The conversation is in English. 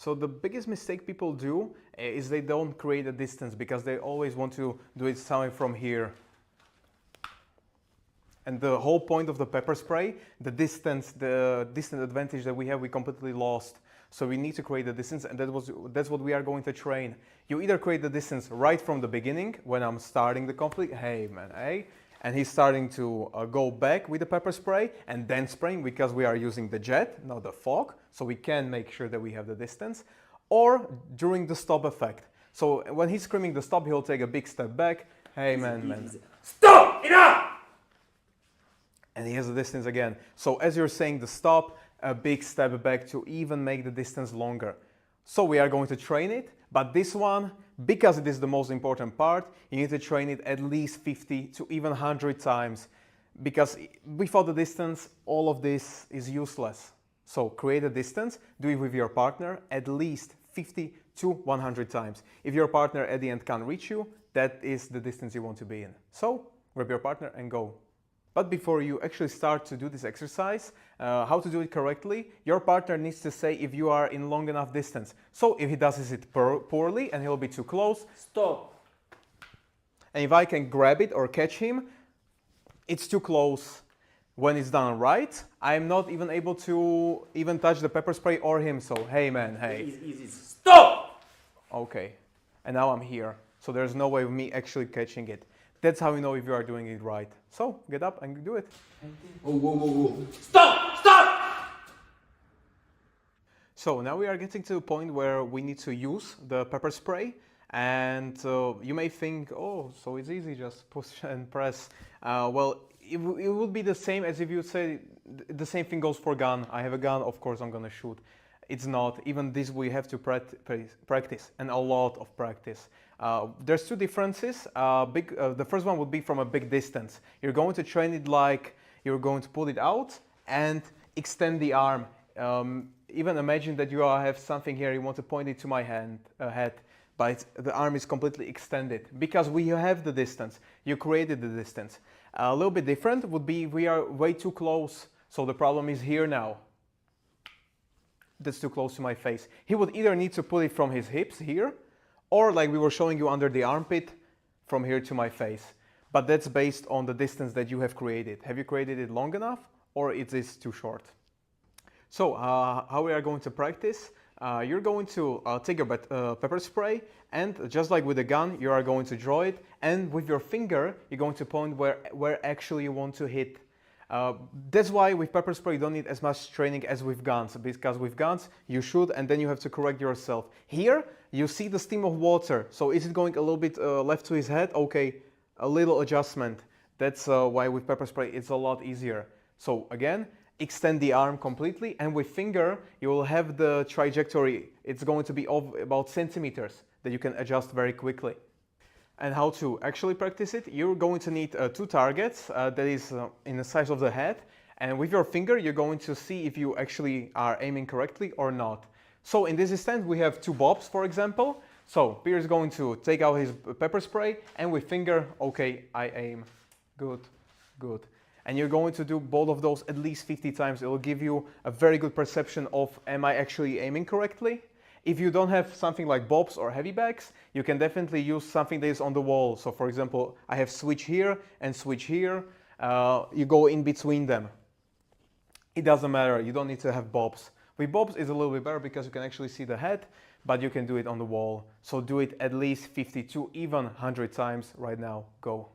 So the biggest mistake people do is they don't create a distance because they always want to do it somewhere from here. And the whole point of the pepper spray, the distance advantage that we have, we completely lost. So we need to create the distance, and that's what we are going to train. You either create the distance right from the beginning, when I'm starting the conflict, hey man, hey, and he's starting to go back with the pepper spray and then spraying because we are using the jet, not the fog, so we can make sure that we have the distance, or during the stop effect. So when he's screaming the stop, he'll take a big step back, hey man, Stop! Enough! And he has the distance again. So as you're saying the stop, a big step back to even make the distance longer. So we are going to train it, but this one, because it is the most important part, you need to train it at least 50 to even 100 times, because without the distance, all of this is useless. So create a distance, do it with your partner at least 50 to 100 times. If your partner at the end can't reach you, that is the distance you want to be in. So grab your partner and go. But before you actually start to do this exercise, how to do it correctly, your partner needs to say if you are in long enough distance. So if he does it poorly and he'll be too close, stop. And if I can grab it or catch him, it's too close. When it's done right, I'm not even able to even touch the pepper spray or him. So hey man, hey. Easy. Stop! Okay, and now I'm here. So there's no way of me actually catching it. That's how you know if you are doing it right. So get up and do it. Whoa. Stop! So now we are getting to the point where we need to use the pepper spray. And you may think, oh, so it's easy, just push and press. Well, it would be the same as if you say the same thing goes for gun. I have a gun, of course I'm gonna shoot. It's not. Even this we have to practice, and a lot of practice. There's two differences. The first one would be from a big distance. You're going to train it like you're going to pull it out and extend the arm. Even imagine that you have something here, you want to point it to my head, but the arm is completely extended because we have the distance. You created the distance. A little bit different would be we are way too close. So the problem is here now. That's too close to my face. He would either need to put it from his hips here, or like we were showing you under the armpit, from here to my face. But that's based on the distance that you have created. Have you created it long enough, or is this too short? So how we are going to practice? You're going to take your pepper spray, and just like with a gun, you are going to draw it, and with your finger, you're going to point where actually you want to hit. That's why with pepper spray you don't need as much training as with guns, because with guns you shoot and then you have to correct yourself. Here you see the stream of water, so is it going a little bit left to his head? Okay, a little adjustment. That's why with pepper spray it's a lot easier. So again, extend the arm completely, and with finger you will have the trajectory. It's going to be of about centimeters that you can adjust very quickly. And how to actually practice it, you're going to need two targets that is in the size of the head, and with your finger you're going to see if you actually are aiming correctly or not. So in this instance we have two bobs, for example. So Peter is going to take out his pepper spray, and with finger, okay, I aim. Good. And you're going to do both of those at least 50 times. It will give you a very good perception of, am I actually aiming correctly? If you don't have something like bobs or heavy bags, you can definitely use something that is on the wall. So for example, I have switch here and switch here. You go in between them. It doesn't matter, you don't need to have bobs. With bobs it's a little bit better because you can actually see the head, but you can do it on the wall. So do it at least 50 to even 100 times right now. Go.